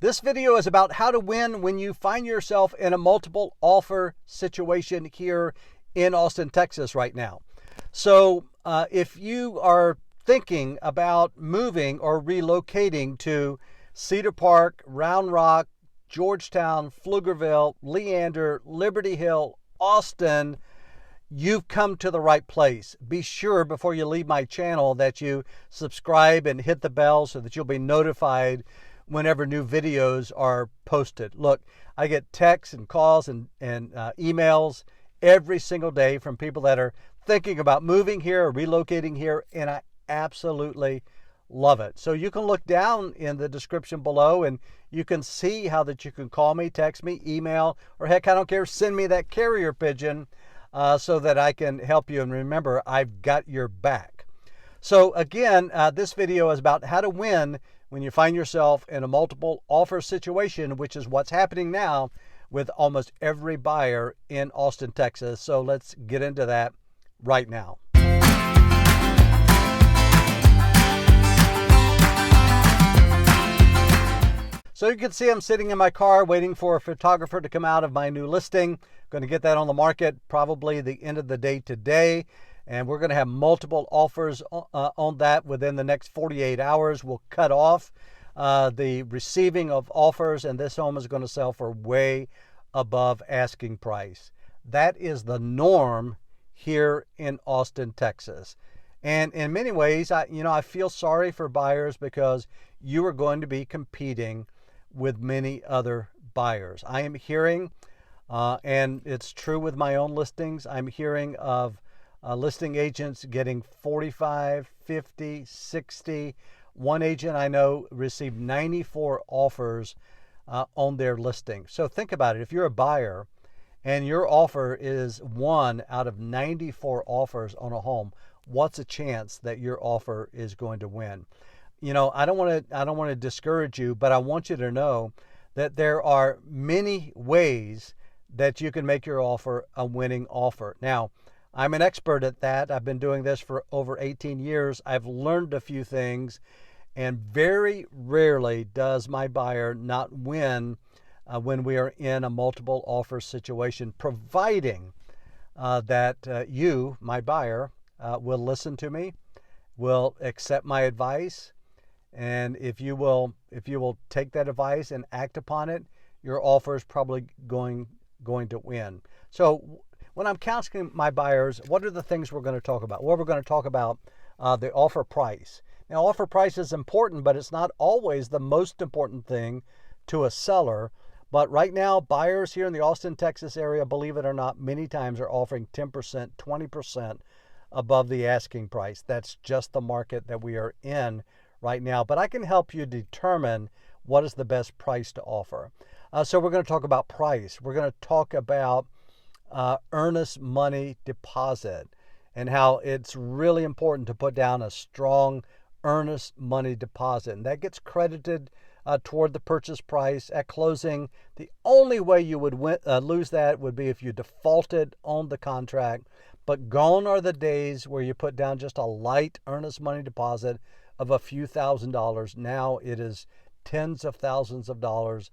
This video is about how to win when you find yourself in a multiple offer situation here in Austin, Texas right now. So if you are thinking about moving or relocating to Cedar Park, Round Rock, Georgetown, Pflugerville, Leander, Liberty Hill, Austin, you've come to the right place. Be sure before you leave my channel that you subscribe and hit the bell so that you'll be notified whenever new videos are posted. Look, I get texts and calls and emails every single day from people that are thinking about moving here or relocating here, and I absolutely love it. So you can look down in the description below and you can see how that you can call me, text me, email, or heck, I don't care, send me that carrier pigeon so that I can help you. And remember, I've got your back. So again, this video is about how to win when you find yourself in a multiple offer situation, which is what's happening now with almost every buyer in Austin, Texas. So let's get into that right now. So you can see I'm sitting in my car waiting for a photographer to come out of my new listing. Going to get that on the market probably the end of the day today. And we're going to have multiple offers on that within the next 48 hours. We'll cut off the receiving of offers, and this home is going to sell for way above asking price. That is the norm here in Austin, Texas. And in many ways, I feel sorry for buyers because you are going to be competing with many other buyers. I am hearing, and it's true with my own listings, I'm hearing of listing agents getting 45, 50, 60. One agent I know received 94 offers on their listing. So think about it. If you're a buyer and your offer is one out of 94 offers on a home, what's a chance that your offer is going to win? You know, I don't want to discourage you, but I want you to know that there are many ways that you can make your offer a winning offer. Now, I'm an expert at that. I've been doing this for over 18 years. I've learned a few things, and very rarely does my buyer not win when we are in a multiple offer situation, providing that you, my buyer, will listen to me, will accept my advice, and if you will take that advice and act upon it, your offer is probably going to win. So when I'm counseling my buyers, what are the things we're going to talk about? Well, we're going to talk about the offer price. Now, offer price is important, but it's not always the most important thing to a seller. But right now, buyers here in the Austin, Texas area, believe it or not, many times are offering 10%, 20% above the asking price. That's just the market that we are in right now. But I can help you determine what is the best price to offer. So we're going to talk about price. We're going to talk about earnest money deposit and how it's really important to put down a strong earnest money deposit, and that gets credited toward the purchase price at closing. The only way you would lose that would be if you defaulted on the contract, but gone are the days where you put down just a light earnest money deposit of a few $1,000s. Now it is tens of thousands of dollars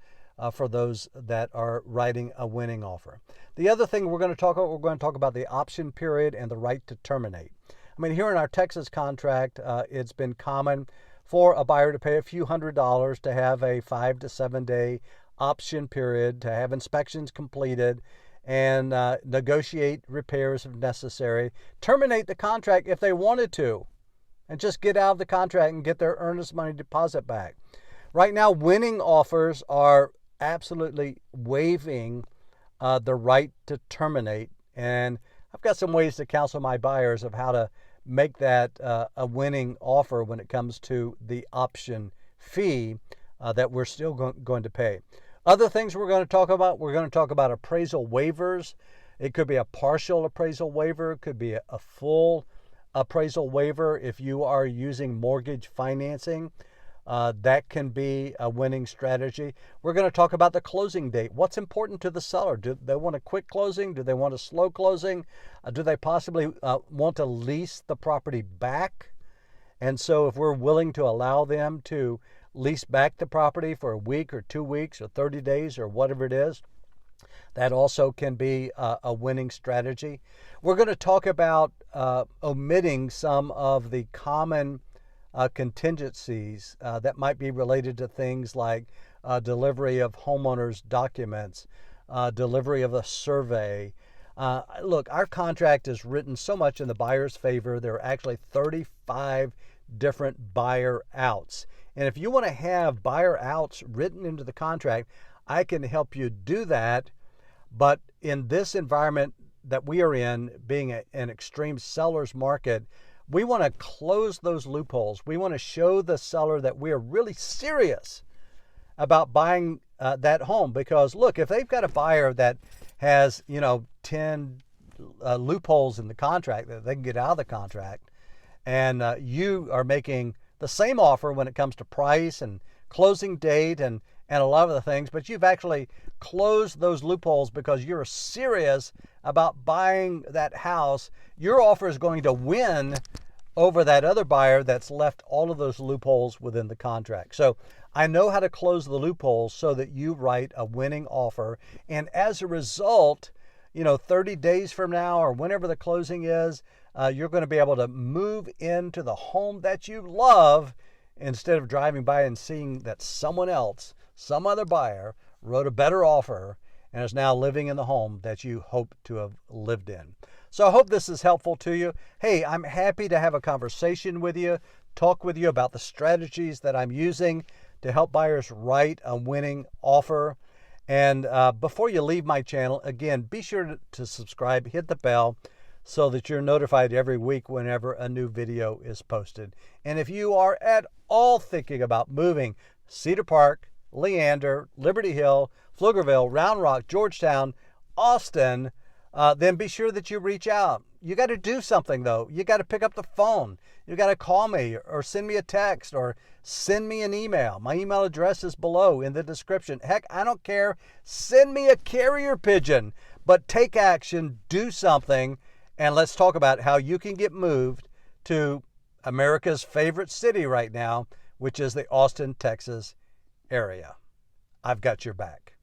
for those that are writing a winning offer. The other thing we're going to talk about the option period and the right to terminate. I mean, here in our Texas contract, it's been common for a buyer to pay a few $100s to have a 5 to 7 day option period, to have inspections completed, and negotiate repairs if necessary, terminate the contract if they wanted to, and just get out of the contract and get their earnest money deposit back. Right now, winning offers are absolutely waiving the right to terminate, and I've got some ways to counsel my buyers of how to make that a winning offer when it comes to the option fee that we're still going to pay. Other things we're going to talk about appraisal waivers. It could be a partial appraisal waiver, it could be a full appraisal waiver. If you are using mortgage financing, that can be a winning strategy. We're going to talk about the closing date. What's important to the seller? Do they want a quick closing? Do they want a slow closing? Do they possibly want to lease the property back? And so if we're willing to allow them to lease back the property for a week or 2 weeks or 30 days or whatever it is. That also can be a winning strategy. We're going to talk about omitting some of the common contingencies that might be related to things like delivery of homeowners' documents, delivery of a survey. Look, our contract is written so much in the buyer's favor. There are actually 35 different buyer outs. And if you want to have buyer outs written into the contract, I can help you do that. But in this environment that we are in, being an extreme seller's market, we want to close those loopholes. We want to show the seller that we are really serious about buying that home. Because look, if they've got a buyer that has, 10 loopholes in the contract that they can get out of the contract, and you are making the same offer when it comes to price and closing date and a lot of the things, but you've actually closed those loopholes because you're serious about buying that house, your offer is going to win over that other buyer that's left all of those loopholes within the contract. So I know how to close the loopholes so that you write a winning offer. And as a result, 30 days from now or whenever the closing is, you're going to be able to move into the home that you love instead of driving by and seeing that someone else, some other buyer, wrote a better offer and is now living in the home that you hope to have lived in. So I hope this is helpful to you. Hey, I'm happy to have a conversation with you, talk with you about the strategies that I'm using to help buyers write a winning offer. And before you leave my channel, again, be sure to subscribe, hit the bell so that you're notified every week whenever a new video is posted. And if you are at all thinking about moving Cedar Park, Leander, Liberty Hill, Pflugerville, Round Rock, Georgetown, Austin, then be sure that you reach out. You got to do something, though. You got to pick up the phone. You got to call me or send me a text or send me an email. My email address is below in the description. Heck, I don't care. Send me a carrier pigeon, but take action, do something, and let's talk about how you can get moved to America's favorite city right now, which is the Austin, Texas area. I've got your back.